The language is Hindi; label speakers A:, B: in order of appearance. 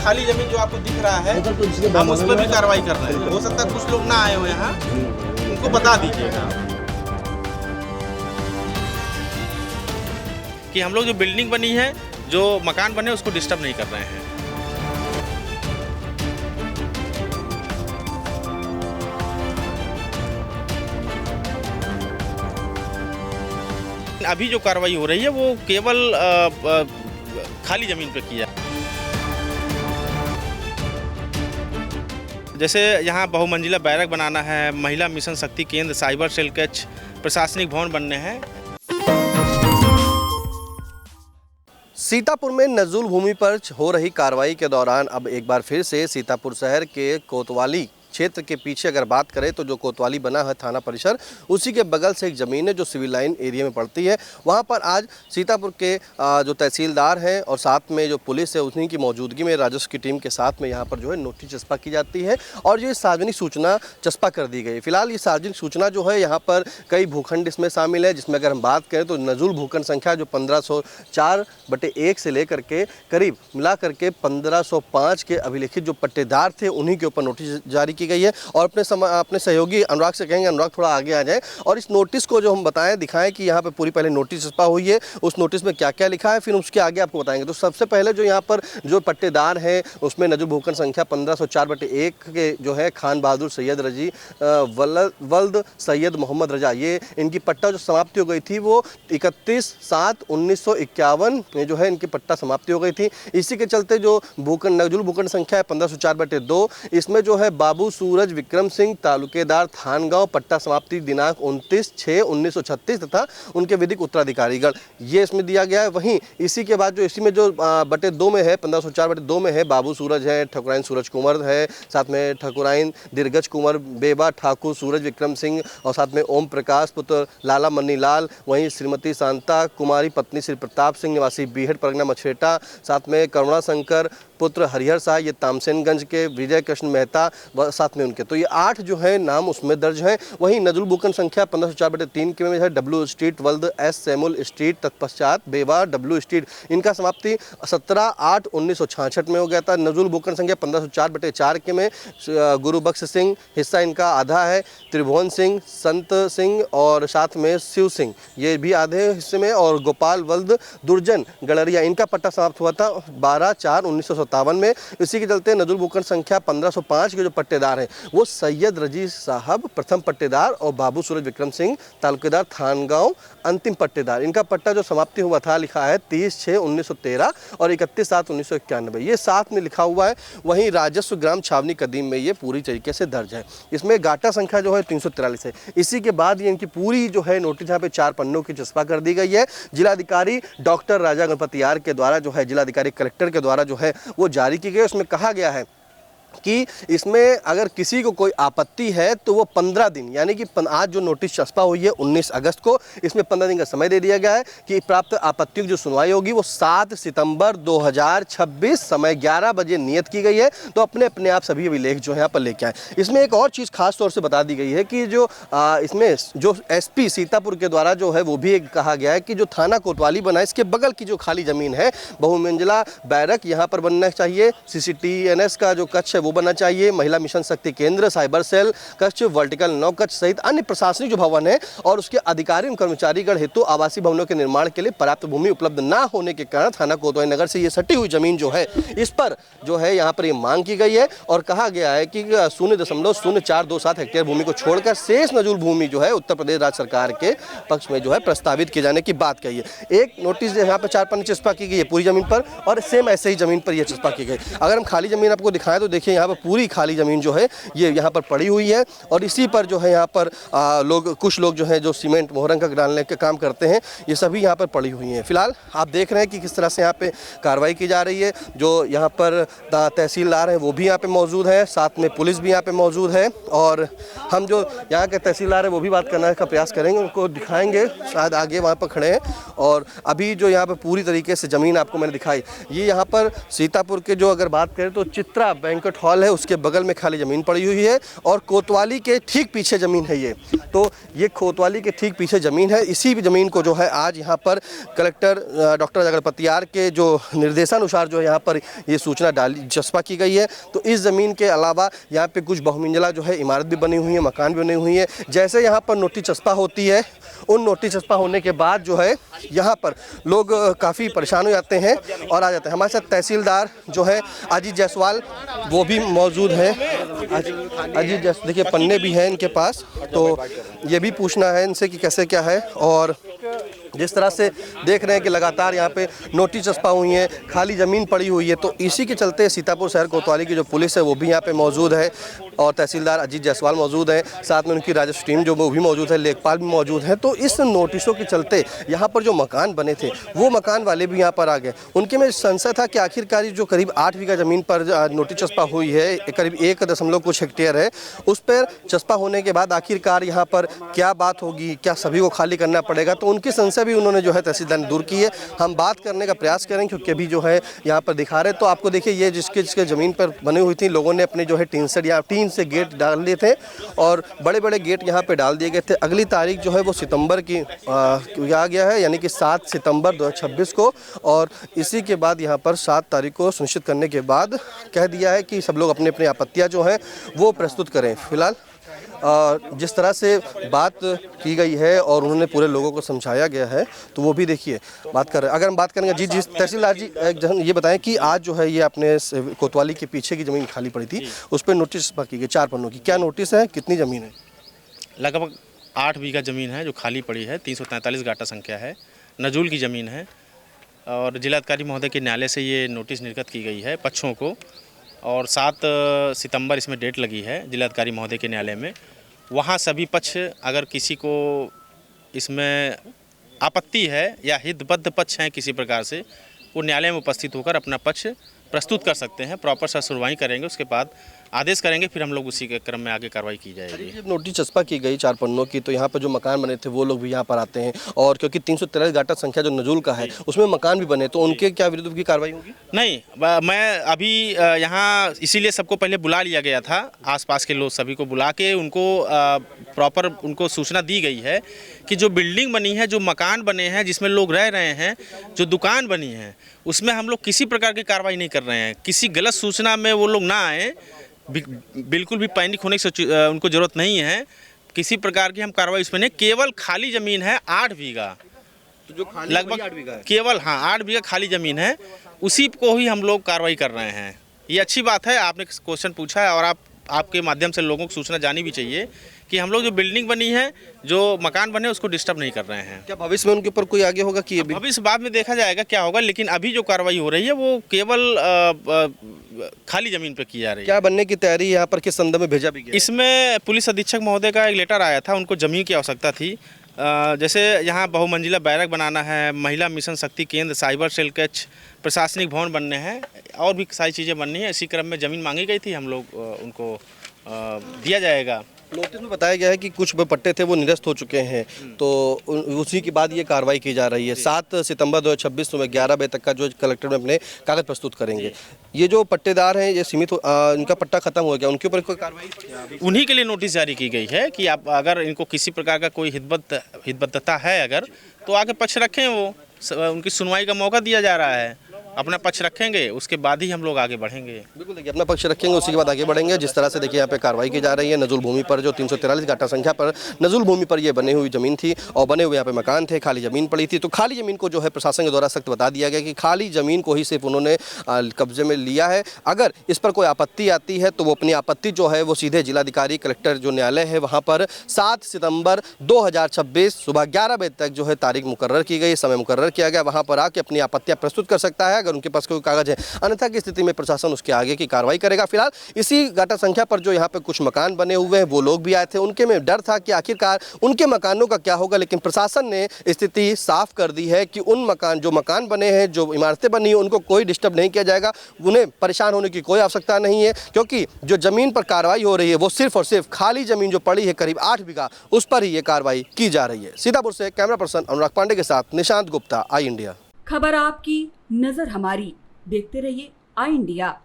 A: खाली जमीन जो आपको दिख रहा है हम उस पर भी कार्रवाई कर रहे हैं। हो सकता है कुछ लोग ना आए हो यहाँ, उनको बता दीजिएगा कि हम लोग जो बिल्डिंग बनी है, जो मकान बने, उसको डिस्टर्ब नहीं कर रहे हैं। अभी जो कार्रवाई हो रही है वो केवल खाली जमीन पर की है। जैसे यहाँ बहुमंजिला बैरक बनाना है, महिला मिशन शक्ति केंद्र, साइबर सेल कक्ष, प्रशासनिक भवन बनने हैं।
B: सीतापुर में नजूल भूमि पर हो रही कार्रवाई के दौरान अब एक बार फिर से सीतापुर शहर के कोतवाली क्षेत्र के पीछे अगर बात करें तो जो कोतवाली बना है थाना परिसर, उसी के बगल से एक ज़मीन है जो सिविल लाइन एरिया में पड़ती है। वहां पर आज सीतापुर के जो तहसीलदार हैं और साथ में जो पुलिस है उन्हीं की मौजूदगी में राजस्व की टीम के साथ में यहां पर जो है नोटिस चस्पा की जाती है और ये सार्वजनिक सूचना चस्पा कर दी गई। फिलहाल ये सार्वजनिक सूचना जो है यहाँ पर कई भूखंड इसमें शामिल है, जिसमें अगर हम बात करें तो नजूल भूखंड संख्या जो 1504/1 से लेकर के करीब मिला करके 1505 के अभिलिखित जो पट्टेदार थे उन्हीं के ऊपर नोटिस जारी की गई है। और अपने सहयोगी अनुराग से कहेंगे, अनुराग थोड़ा आगे आ जाए और इस नोटिस को जो हम बताएं दिखाएं कि यहाँ पे पूरी पहले नोटिस छपा हुई है, उस नोटिस में क्या क्या लिखा है, फिर उसके आगे आपको बताएंगे। तो सबसे पहले जो यहाँ पर जो पट्टेदार हैं उसमें नजूल भूखंड संख्या 1504/1 के जो है खान बहादुर सैयद रजी वल्द सैयद मोहम्मद रजा, ये इनकी पट्टा जो समाप्ति हो गई थी वो 31/7/1951 में जो है इनकी पट्टा समाप्ति हो गई थी। इसी के चलते जो नजूल भूखंड संख्या है 1504/2, इसमें जो है बाबू सूरज विक्रम सिंह तालुकेदार थानगांव, पट्टा समाप्ति दिनांक 29/6/1936 तथा उनके विधिक उत्तराधिकारीगण, ये इसमें दिया गया है। वहीं इसी के बाद जो इसी में जो /2 में है 1504/2 में है बाबू सूरज है, ठकुराइन सूरज कुंवर है, साथ में ठकुराइन दिरगज कुंवर, बेबा ठाकुर सूरज विक्रम सिंह और साथ में ओम प्रकाश पुत्र लाला मन्नी लाल, वहीं श्रीमती शांता कुमारी पत्नी श्री प्रताप सिंह निवासी बीहड़ परगना मछेटा, साथ में करुणा शंकर पुत्र हरिहर शाह ये तामसेनगंज के, विजय कृष्ण मेहता साथ में उनके, तो ये 8 जो है नाम उसमें दर्ज हैं। वहीं नजूल भूखंड संख्या 1504/3 के में है डब्ल्यू स्ट्रीट वल्द एस सैमुल स्ट्रीट, तत्पश्चात बेवा डब्ल्यू स्ट्रीट, इनका समाप्ति 17/8/1966 में हो गया था। नजूल भूखंड संख्या 1504/4 के में गुरुबख्श सिंह, हिस्सा इनका आधा है, त्रिभुवन सिंह, संत सिंह और साथ में शिव सिंह, ये भी आधे हिस्से में, और गोपाल वल्द दुर्जन गड़रिया, इनका पट्टा समाप्त हुआ था 12/4/1957 में। इसी के चलते नजूल भूखंड संख्या 1505 के जो पट्टेदार हैं वो सैयद रजी साहब प्रथम पट्टेदार और बाबू सूरज विक्रम सिंह तालुकेदार थानगांव अंतिम पट्टेदार, इनका पट्टा जो समाप्ति हुआ था लिखा है 30/6/1913 और 31/7/1991, ये साथ में लिखा हुआ है। वहीं राजस्व ग्राम छावनी कदीम में ये पूरी तरीके से दर्ज है। इसमें गाटा संख्या जो है 343 है। इसी के बाद ये इनकी पूरी जो है नोटिस यहाँ पे 4 पन्नों की चस्पा कर दी गई है। जिलाधिकारी डॉक्टर राजा गणपति आर के द्वारा जो है जिलाधिकारी कलेक्टर के द्वारा जो है वो जारी की गई। उसमें कहा गया है कि इसमें अगर किसी को कोई आपत्ति है तो वो 15 दिन, यानी कि आज जो नोटिस चस्पा हुई है 19 अगस्त को, इसमें 15 दिन का समय दे दिया गया है कि प्राप्त आपत्तियों की जो सुनवाई होगी वो 7 सितंबर 2026 समय 11 बजे नियत की गई है। तो अपने अपने आप सभी अभिलेख जो है यहाँ पर लेके आए। इसमें एक और चीज़ खास तौर से बता दी गई है कि जो इसमें जो SP सीतापुर के द्वारा जो है वो भी एक कहा गया है कि जो थाना कोतवाली बना है इसके बगल की जो खाली ज़मीन है बहुमंजिला बैरक यहाँ पर बनना चाहिए, CCTNS का जो कक्ष है वो बनना चाहिए, महिला मिशन शक्ति केंद्र, साइबर सेल कक्ष, वर्टिकल 9 कक्ष सहित अन्य प्रशासनिक जो भवन है और उसके अधिकारी एवं कर्मचारीगण हेतु आवासीय भवनों के निर्माण के लिए पर्याप्त भूमि उपलब्ध न होने के कारण थाना कोतवाली नगर से ये सटी हुई जमीन जो है इस पर जो है यहाँ पर ये मांग की गई है और कहा गया है कि 0.0427 हेक्टेयर भूमि को छोड़कर शेष नजूल भूमि जो है उत्तर प्रदेश राज्य सरकार के पक्ष में जो है प्रस्तावित किए जाने की बात कही है। एक नोटिस यहाँ पर 4 पन्ने चस्पा की गई है पूरी जमीन पर और सेम ऐसे ही जमीन पर यह चस्पा की गई। अगर हम खाली जमीन आपको दिखाएं तो देखिए यहाँ पर पूरी खाली ज़मीन जो है ये यहाँ पर पड़ी हुई है और इसी पर जो है यहाँ पर कुछ लोग जो है जो सीमेंट मोहरंग का डालने का काम करते हैं ये सभी यहाँ पर पड़ी हुई हैं। फिलहाल आप देख रहे हैं कि किस तरह से यहाँ पे कार्रवाई की जा रही है। जो यहाँ पर तहसीलदार हैं वो भी यहाँ पे मौजूद है, साथ में पुलिस भी यहाँ पे मौजूद है और हम जो यहाँ के तहसीलदार हैं वो भी बात करने का प्रयास करेंगे, उनको दिखाएंगे, शायद आगे वहाँ पर खड़े हैं। और अभी जो यहाँ पर पूरी तरीके से ज़मीन आपको मैंने दिखाई, ये यहाँ पर सीतापुर के जो अगर बात करें तो चित्रा बैंक्वेट बैंक्वेट हॉल है उसके बगल में खाली ज़मीन पड़ी हुई है और कोतवाली के ठीक पीछे ज़मीन है ये। तो ये कोतवाली के ठीक पीछे ज़मीन है। इसी ज़मीन को जो है आज यहाँ पर कलेक्टर डॉक्टर जगरपतियार के जो निर्देशानुसार जो है यहाँ पर ये सूचना डाली चस्पा की गई है। तो इस ज़मीन के अलावा यहाँ पे कुछ बहुमंजिला जो है इमारत भी बनी हुई है, मकान भी बने हुई है। जैसे यहाँ पर नोटिस चस्पा होती है, उन नोटिस चस्पा होने के बाद जो है यहाँ पर लोग काफ़ी परेशान हो जाते हैं और आ जाते हैं। हमारे साथ तहसीलदार जो है अजीत जायसवाल वो भी मौजूद हैं। अजीत जायसवाल देखिए पन्ने भी हैं इनके पास, तो ये भी पूछना है इनसे कि कैसे क्या है। और जिस तरह से देख रहे हैं कि लगातार यहाँ पे नोटिस चस्पा हुई हैं, खाली ज़मीन पड़ी हुई है, तो इसी के चलते सीतापुर शहर कोतवाली की जो पुलिस है वो भी यहाँ पे मौजूद है और तहसीलदार अजीत जायसवाल मौजूद है, साथ में उनकी राजस्व टीम जो वो भी मौजूद है, लेखपाल भी मौजूद है। तो इस नोटिसों के चलते यहाँ पर जो मकान बने थे वो मकान वाले भी यहाँ पर आ गए। उनके में संशय था कि आखिरकार जो करीब 8 बीघा ज़मीन पर नोटिस चस्पा हुई है, करीब 1 कुछ हेक्टेयर है, उस पर चस्पा होने के बाद आखिरकार यहाँ पर क्या बात होगी, क्या सभी को खाली करना पड़ेगा, तो उनकी संशय भी उन्होंने जो है तहसीलदार ने दूर की है। हम बात करने का प्रयास करें क्योंकि अभी जो है यहाँ पर दिखा रहे हैं। तो आपको देखिए ये जिसके ज़मीन पर बनी हुई थी, लोगों ने अपने जो है टीन से गेट डाल दिए थे और बड़े बड़े गेट यहाँ पे डाल दिए गए थे। अगली तारीख जो है वो सितंबर की आ गया है, यानी कि 7 सितंबर 2026 को, और इसी के बाद यहाँ पर 7 तारीख को सुनिश्चित करने के बाद कह दिया है कि सब लोग अपने अपनी आपत्तियाँ जो हैं वो प्रस्तुत करें। फिलहाल जिस तरह से बात की गई है और उन्होंने पूरे लोगों को समझाया गया है, तो वो भी देखिए बात कर रहे हैं। अगर हम बात करेंगे जी तहसीलदार जी ये बताएं कि आज जो है ये अपने कोतवाली के पीछे की ज़मीन खाली पड़ी थी, उस पर नोटिस बाकी गई 4 पन्नों की, क्या नोटिस है, कितनी ज़मीन है?
C: लगभग 8 बीघा ज़मीन है जो खाली पड़ी है, 343 गाटा संख्या है, नजूल की ज़मीन है और जिलाधिकारी महोदय के न्यायालय से ये नोटिस निर्गत की गई है पक्षों को और 7 सितंबर इसमें डेट लगी है जिलाधिकारी महोदय के न्यायालय में। वहाँ सभी पक्ष अगर किसी को इसमें आपत्ति है या हितबद्ध पक्ष हैं किसी प्रकार से, वो न्यायालय में उपस्थित होकर अपना पक्ष प्रस्तुत कर सकते हैं। प्रॉपर सा सुनवाई करेंगे, उसके बाद आदेश करेंगे, फिर हम लोग उसी के क्रम में आगे कार्रवाई की जाएगी।
B: जब नोटिस चस्पा की गई 4 पन्नों की, तो यहाँ पर जो मकान बने थे वो लोग भी यहाँ पर आते हैं और क्योंकि 343 गाटा संख्या जो नजूल का है उसमें मकान भी बने, तो उनके क्या विरुद्ध की कार्रवाई होगी?
C: नहीं, मैं अभी यहाँ इसीलिए सबको पहले बुला लिया गया था, आसपास के लोग सभी को बुला के उनको प्रॉपर उनको सूचना दी गई है कि जो बिल्डिंग बनी है, जो मकान बने हैं, जिसमें लोग रह रहे हैं, जो दुकान बनी है, उसमें हम लोग किसी प्रकार की कार्रवाई नहीं कर रहे हैं। किसी गलत सूचना में वो लोग ना आए, बिल्कुल भी पैनिक होने की उनको ज़रूरत नहीं है। किसी प्रकार की हम कार्रवाई उसमें नहीं, केवल खाली ज़मीन है 8 बीघा,
B: तो जो खाली
C: लगभग
B: 8 बीघा है,
C: केवल 8 बीघा खाली ज़मीन है, उसी को ही हम लोग कार्रवाई कर रहे हैं। ये अच्छी बात है, आपने क्वेश्चन पूछा है और आपके माध्यम से लोगों को सूचना जानी भी चाहिए कि हम लोग जो बिल्डिंग बनी है, जो मकान बने, उसको डिस्टर्ब नहीं कर रहे हैं।
B: क्या भविष्य में उनके ऊपर कोई आगे होगा कि
C: भविष्य बाद में देखा जाएगा क्या होगा, लेकिन अभी जो कार्रवाई हो रही है वो केवल खाली ज़मीन पर की जा रही है।
B: क्या बनने की तैयारी यहाँ पर किस संदर्भ में भेजा भी गया?
C: इसमें पुलिस अधीक्षक महोदय का एक लेटर आया था, उनको ज़मीन की आवश्यकता थी। जैसे यहाँ बहुमंजिला बैरक बनाना है, महिला मिशन शक्ति केंद्र, साइबर सेल कैच, प्रशासनिक भवन बनने हैं और भी सारी चीज़ें बननी है। इसी क्रम में ज़मीन मांगी गई थी, हम लोग उनको दिया जाएगा।
B: नोटिस में बताया गया है कि कुछ पट्टे थे वो निरस्त हो चुके हैं, तो उसी के बाद ये कार्रवाई की जा रही है। 7 सितंबर 2026 सुबह 11 बजे तक का जो कलेक्टर में अपने कागज प्रस्तुत करेंगे। ये जो पट्टेदार हैं ये सीमित इनका पट्टा खत्म हो गया, उनके ऊपर कोई कार्रवाई?
C: उन्हीं के लिए नोटिस जारी की गई है कि आप अगर इनको किसी प्रकार का कोई हितबद्धता है अगर, तो आगे पक्ष रखें, वो उनकी सुनवाई का मौका दिया जा रहा है। अपना पक्ष रखेंगे, उसके बाद ही हम लोग आगे बढ़ेंगे।
B: बिल्कुल देखिए, अपना पक्ष रखेंगे, उसी के बाद आगे बढ़ेंगे। जिस तरह से देखिए यहाँ पे कार्रवाई की जा रही है, नजूल भूमि पर जो 343 गाटा संख्या पर नजूल भूमि पर ये बनी हुई ज़मीन थी और बने हुए यहाँ पे मकान थे, खाली ज़मीन पड़ी थी। तो खाली ज़मीन को जो है प्रशासन के द्वारा सख्त बता दिया गया कि खाली ज़मीन को ही सिर्फ उन्होंने कब्जे में लिया है। अगर इस पर कोई आपत्ति आती है तो वो अपनी आपत्ति जो है वो सीधे जिलाधिकारी कलेक्टर जो न्यायालय है वहाँ पर 7 सितंबर 2026 सुबह 11 बजे तक जो है तारीख मुकर्रर की गई, समय मुकर्रर किया गया, वहाँ पर आके अपनी आपत्तियाँ प्रस्तुत कर सकता है अगर उनके पास कोई कागज है। अन्यथा की स्थिति में प्रशासन उसके आगे की कार्रवाई करेगा। फिलहाल इसी गाटा संख्या पर जो यहाँ पे कुछ मकान बने हुए हैं, वो लोग भी आए थे, उनके में डर था कि आखिरकार उनके मकानों का क्या होगा, लेकिन प्रशासन ने स्थिति साफ कर दी है कि उन जो मकान बने हैं, जो इमारतें बनी हैं, उनको कोई डिस्टर्ब नहीं किया जाएगा। उन्हें परेशान होने की कोई आवश्यकता नहीं है, क्योंकि जो जमीन पर कार्रवाई हो रही है वो सिर्फ और सिर्फ खाली जमीन जो पड़ी है करीब 8 बीघा, उस पर ही ये कार्रवाई की जा रही है। सीतापुर से कैमरा पर्सन अनुराग पांडे के साथ निशांत गुप्ता, आई इंडिया।
D: खबर आपकी, नजर हमारी, देखते रहिए आई इंडिया।